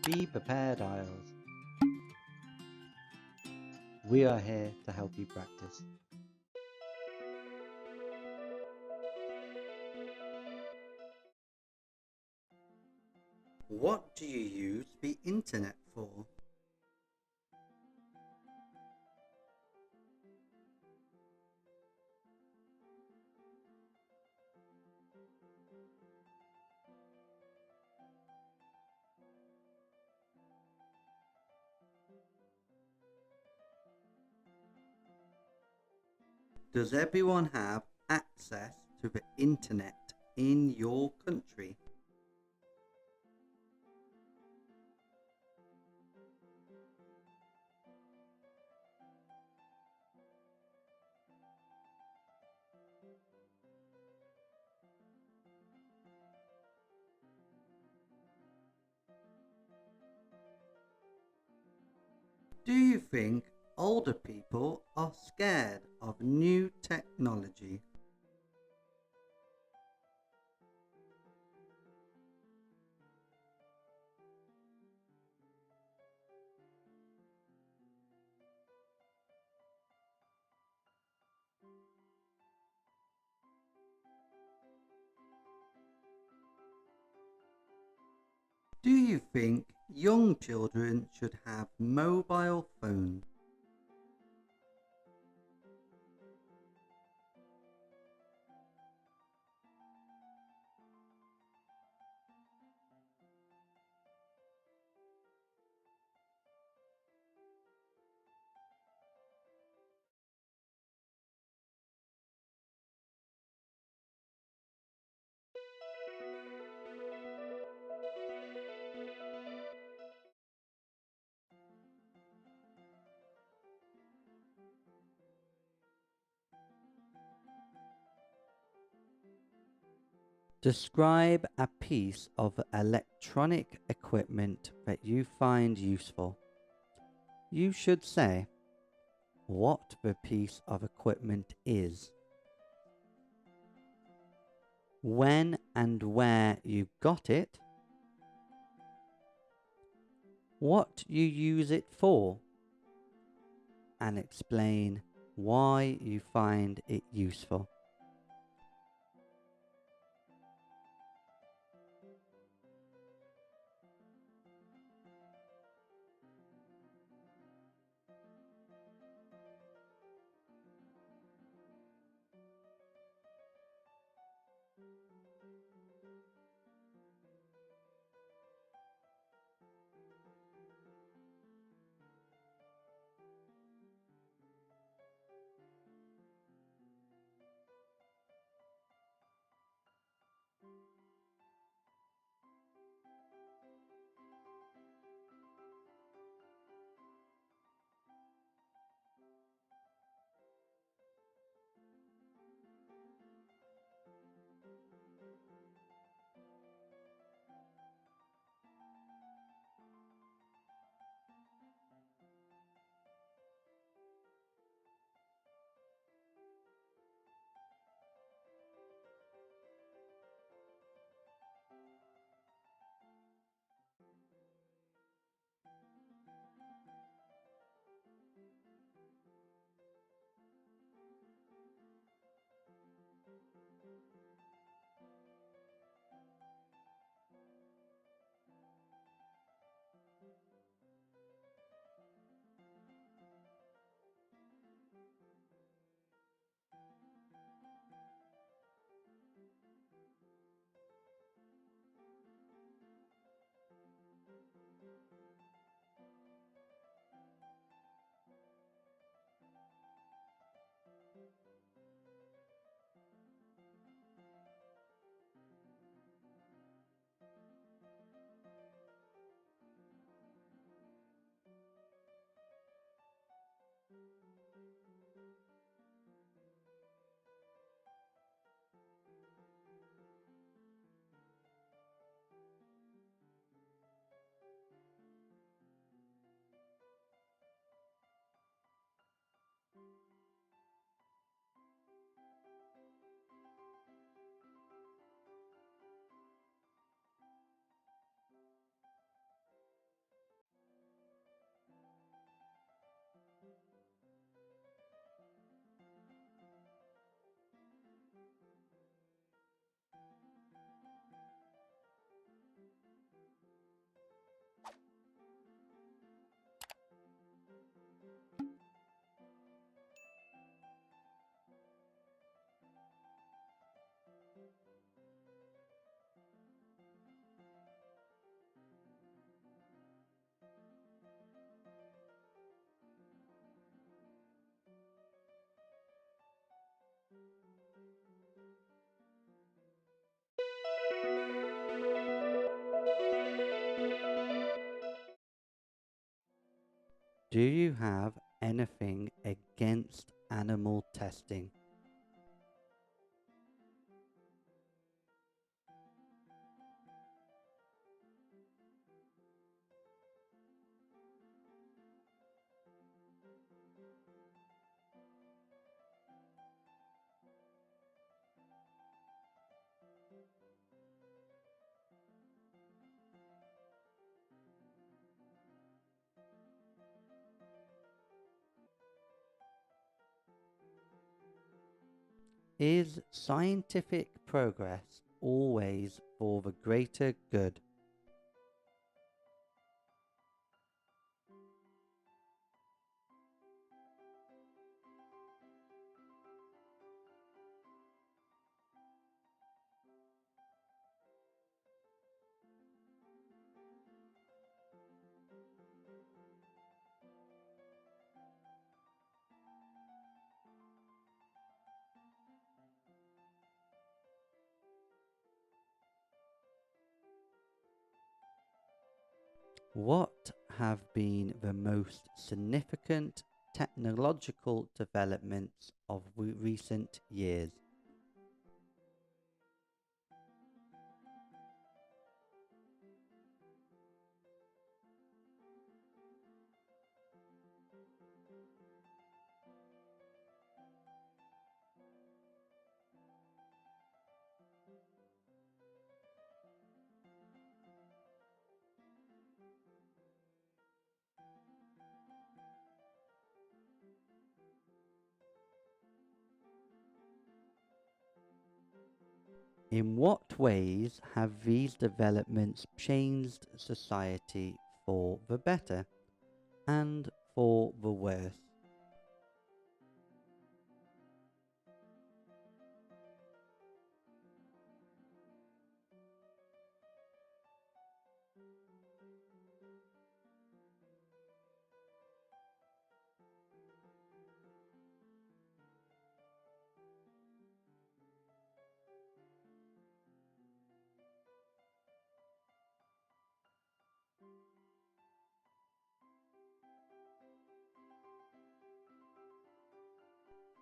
Be prepared, Isles. We are here to help you practice. What do you use the internet for? Does everyone have access to the internet in your country? Do you think older people are scared of new technology? Do you think young children should have mobile phones? Describe a piece of electronic equipment that you find useful. You should say what the piece of equipment is, when and where you got it, what you use it for, and explain why you find it useful. Do you have anything against animal testing? Is scientific progress always for the greater good? What have been the most significant technological developments of recent years? In what ways have these developments changed society for the better and for the worse?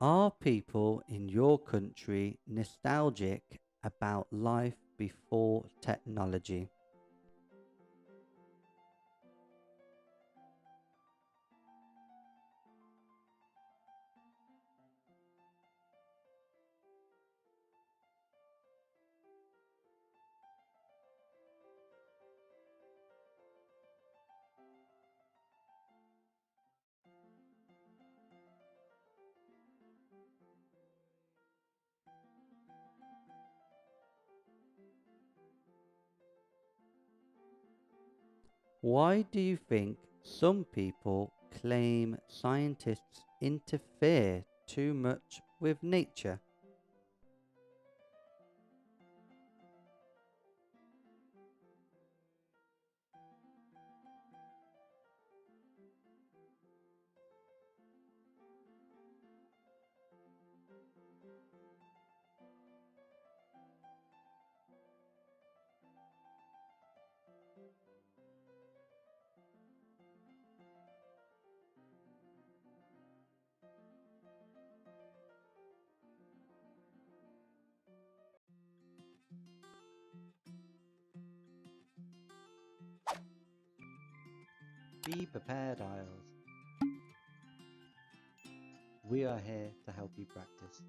Are people in your country nostalgic about life before technology? Why do you think some people claim scientists interfere too much with nature? Be prepared, Isles. We are here to help you practice.